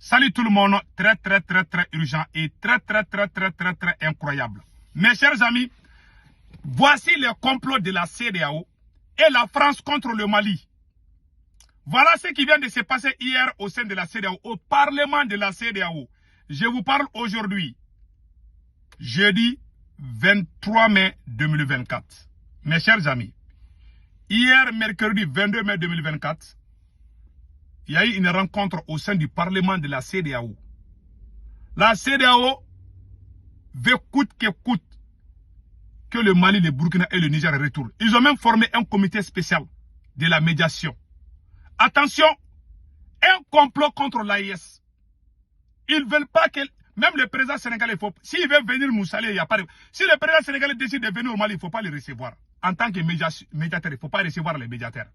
Salut tout le monde, très urgent et très incroyable. Mes chers amis, voici le complot de la CEDEAO et la France contre le Mali. Voilà ce qui vient de se passer hier au sein de la CEDEAO, au Parlement de la CEDEAO. Je vous parle aujourd'hui, jeudi 23 mai 2024. Mes chers amis, hier, mercredi 22 mai 2024, il y a eu une rencontre au sein du Parlement de la CEDEAO. La CEDEAO veut coûte que coûte que le Mali, le Burkina et le Niger retournent. Ils ont même formé un comité spécial de la médiation. Attention, un complot contre l'AIS. Ils ne veulent pas que... Même le président sénégalais, s'il veut venir Moussalé, il n'y a pas de... Si le président sénégalais décide de venir au Mali, il ne faut pas le recevoir. En tant que médiateur, il ne faut pas recevoir les médiateurs.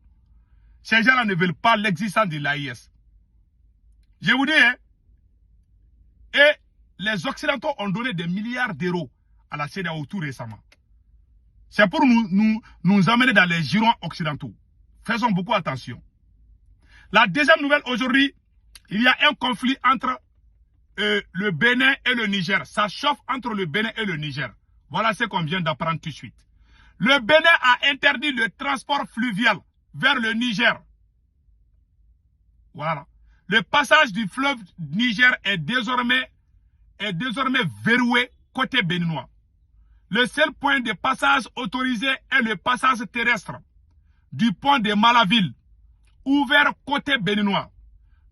Ces gens-là ne veulent pas l'existence de l'AIS. Je vous dis, hein, et les Occidentaux ont donné des milliards d'euros à la CEDEAO tout récemment. C'est pour nous amener dans les girons occidentaux. Faisons beaucoup attention. La deuxième nouvelle aujourd'hui, il y a un conflit entre le Bénin et le Niger. Ça chauffe entre le Bénin et le Niger. Voilà ce qu'on vient d'apprendre tout de suite. Le Bénin a interdit le transport fluvial vers le Niger. Voilà. Le passage du fleuve Niger est désormais verrouillé côté béninois. Le seul point de passage autorisé est le passage terrestre du pont de Malaville, ouvert côté béninois.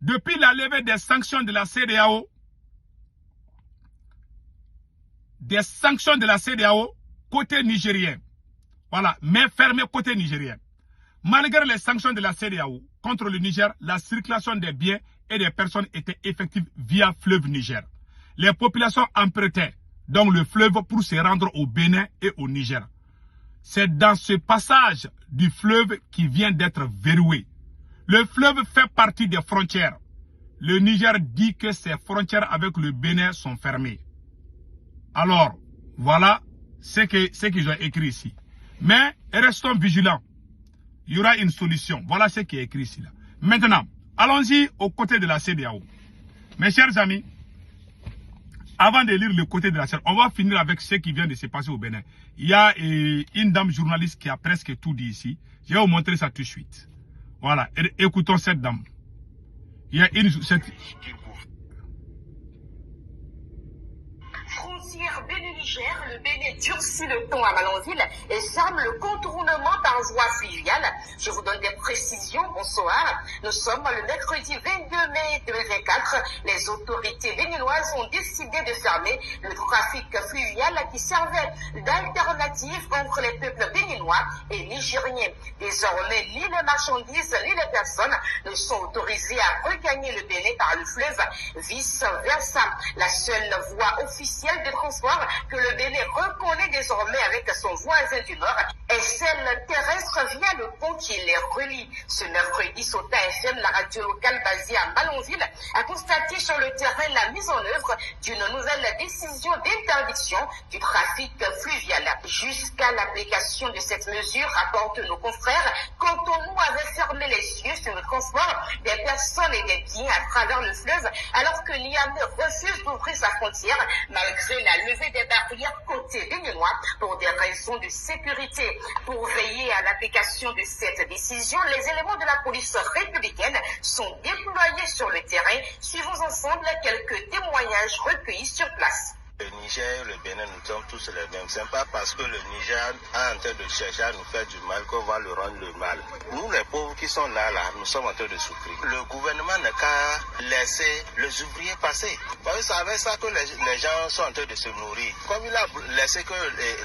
Depuis la levée des sanctions de la CEDEAO, côté nigérien. Voilà, mais fermé côté nigérien. Malgré les sanctions de la CEDEAO contre le Niger, la circulation des biens et des personnes était effective via fleuve Niger. Les populations empruntaient donc le fleuve pour se rendre au Bénin et au Niger. C'est dans ce passage du fleuve qui vient d'être verrouillé. Le fleuve fait partie des frontières. Le Niger dit que ses frontières avec le Bénin sont fermées. Alors, voilà ce qu'ils ont écrit ici. Mais restons vigilants. Il y aura une solution. Voilà ce qui est écrit ici. Là. Maintenant, allons-y aux côtés de la CEDEAO. Mes chers amis, avant de lire le côté de la CEDEAO, on va finir avec ce qui vient de se passer au Bénin. Il y a une dame journaliste qui a presque tout dit ici. Je vais vous montrer ça tout de suite. Voilà, écoutons cette dame. Il y a Frontière Bénin-Niger, le Bénin durcit le ton à Malanville et ferme le contournement par voie fluviale. Je vous donne des précisions. Bonsoir. Nous sommes le mercredi 22 mai 2024. Les autorités béninoises ont décidé de fermer le trafic fluvial qui servait d'alternative entre les peuples béninois et nigériens. Désormais, ni les marchandises ni les personnes ne sont autorisées à regagner le Bénin par le fleuve, vice-versa. La seule voie officielle de transport que le Bénin reconnaît désormais avec son voisin du Nord est celle terrestre via le pont qui les relie. Ce mercredi, Sota FM, la radio locale basée à Malanville, a constaté sur le terrain la mise en œuvre d'une nouvelle décision d'interdiction du trafic fluvial. Jusqu'à l'application de cette mesure, rapportent nos confrères, Cotonou avait fermé les yeux sur le transport des personnes et des biens à travers le fleuve, alors que Niamey refuse d'ouvrir sa frontière malgré la levée des barrières côté béninois pour des raisons de sécurité. Pour veiller à l'application de cette décision, les éléments de la police républicaine sont déployés sur le terrain. Suivons ensemble quelques témoignages recueillis sur place. Le Niger et le Bénin, nous sommes tous les mêmes. Ce n'est pas parce que le Niger est en train de chercher à nous faire du mal qu'on va le rendre le mal. Nous, les pauvres qui sont là, nous sommes en train de souffrir. Le gouvernement n'a qu'à laisser les ouvriers passer. Parce que c'est avec ça que les gens sont en train de se nourrir. Comme il a laissé que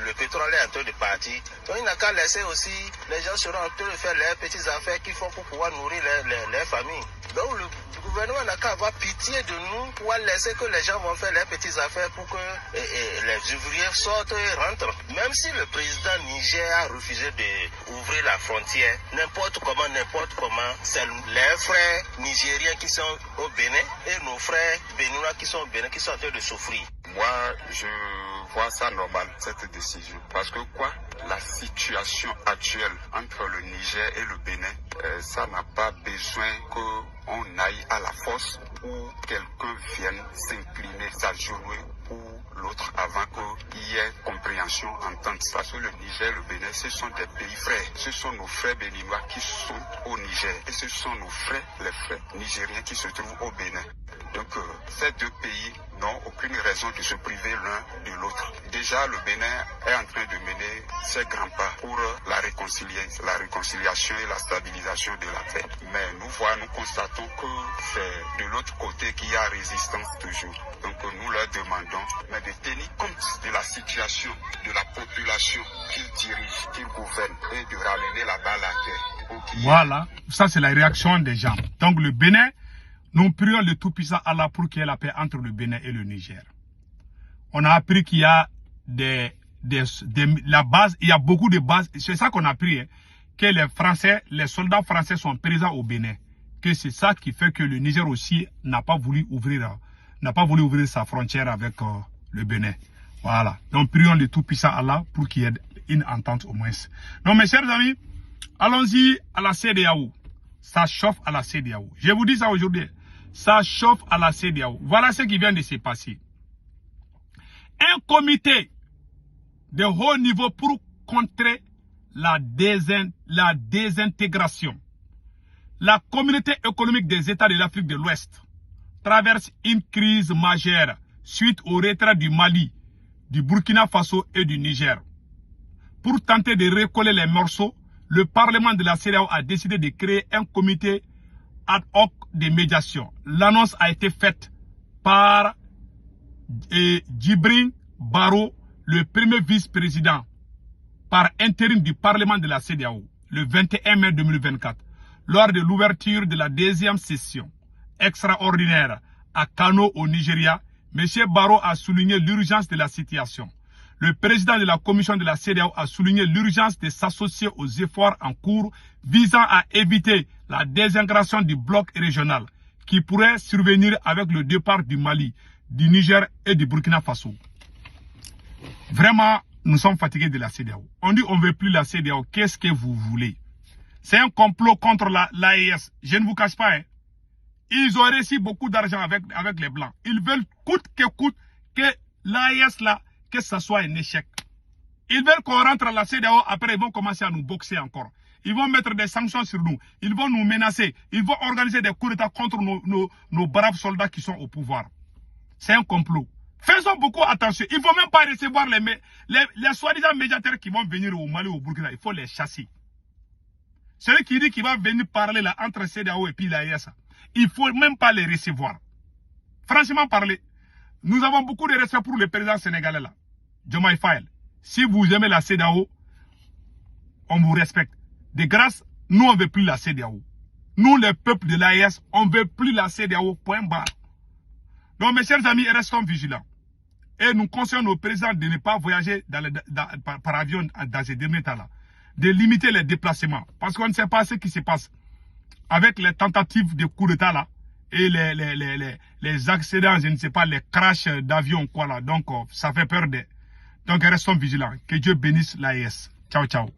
le pétrole est en train de partir, donc il n'a qu'à laisser aussi, les gens seront en train de faire leurs petites affaires qu'ils font pour pouvoir nourrir les familles. Donc le gouvernement n'a qu'à avoir pitié de nous pour laisser que les gens vont faire leurs petites affaires pour que les ouvriers sortent et rentrent. Même si le président Niger a refusé d'ouvrir la frontière, n'importe comment, c'est les frères nigériens qui sont au Bénin et nos frères béninois qui sont au Bénin qui sont en train de souffrir. Moi, je vois ça normal, cette décision. Parce que quoi? La situation actuelle entre le Niger et le Bénin, ça n'a pas besoin qu'on aille à la force ou quelqu'un vienne s'incliner, s'agenouiller pour l'autre avant qu'il y ait compréhension, entente. Parce que le Niger, le Bénin, ce sont des pays frères. Ce sont nos frères béninois qui sont au Niger. Et ce sont nos frères, les frères nigériens qui se trouvent au Bénin. Donc ces deux pays n'ont aucune raison de se priver l'un de l'autre. Déjà, le Bénin est en train de mener ses grands pas pour la réconciliation et la stabilisation de la paix. Mais nous constatons que c'est de l'autre côté qu'il y a résistance toujours. Donc nous leur demandons de tenir compte de la situation de la population qu'ils dirigent, qu'ils gouvernent et de ramener la balle à terre. Voilà, ça c'est la réaction des gens. Donc le Bénin, nous prions le Tout-Puissant Allah pour qu'il y ait la paix entre le Bénin et le Niger. On a appris qu'il y a la base, il y a beaucoup de bases. C'est ça qu'on a appris, hein, que les soldats français sont présents au Bénin. Que c'est ça qui fait que le Niger aussi n'a pas voulu ouvrir sa frontière avec le Bénin. Voilà. Donc prions le Tout-Puissant Allah pour qu'il y ait une entente au moins. Donc mes chers amis, allons-y à la CEDEAO. Ça chauffe à la CEDEAO. Je vous dis ça aujourd'hui. Ça chauffe à la CEDEAO. Voilà ce qui vient de se passer. Un comité de haut niveau pour contrer la désintégration. La communauté économique des États de l'Afrique de l'Ouest traverse une crise majeure suite au retrait du Mali, du Burkina Faso et du Niger. Pour tenter de recoller les morceaux, le Parlement de la CEDEAO a décidé de créer un comité ad hoc de médiation. L'annonce a été faite par Djibril Baro, le premier vice-président par intérim du Parlement de la CEDEAO, le 21 mai 2024, lors de l'ouverture de la deuxième session extraordinaire à Kano au Nigeria. M. Baro a souligné l'urgence de la situation. Le président de la commission de la CEDEAO a souligné l'urgence de s'associer aux efforts en cours visant à éviter la désintégration du bloc régional qui pourrait survenir avec le départ du Mali, du Niger et du Burkina Faso. Vraiment, nous sommes fatigués de la CEDEAO. On dit on ne veut plus la CEDEAO. Qu'est-ce que vous voulez? C'est un complot contre l'AES. Je ne vous cache pas. Hein. Ils ont reçu beaucoup d'argent avec les Blancs. Ils veulent coûte que l'AES là, que ça soit un échec. Ils veulent qu'on rentre à la CEDEAO, après ils vont commencer à nous boxer encore. Ils vont mettre des sanctions sur nous. Ils vont nous menacer. Ils vont organiser des coups d'État contre nos braves soldats qui sont au pouvoir. C'est un complot. Faisons beaucoup attention. Il ne faut même pas recevoir les soi-disant médiateurs qui vont venir au Mali ou au Burkina. Il faut les chasser. Celui qui dit qu'il va venir parler là entre CEDEAO et puis l'AES, il ne faut même pas les recevoir. Franchement parler, nous avons beaucoup de respect pour le président sénégalais là, Diomaye Faye. Si vous aimez la CEDEAO, on vous respecte. De grâce, nous on ne veut plus la CEDEAO. Nous, les peuples de l'AES, on ne veut plus la CEDEAO, point barre. Donc mes chers amis, restons vigilants. Et nous conseillons au président de ne pas voyager par avion dans ces derniers temps-là. De limiter les déplacements. Parce qu'on ne sait pas ce qui se passe avec les tentatives de coup d'État là. Et les accidents, je ne sais pas, les crashs d'avion, quoi là. Donc, ça fait peur. Donc, restons vigilants. Que Dieu bénisse l'AES. Ciao, ciao.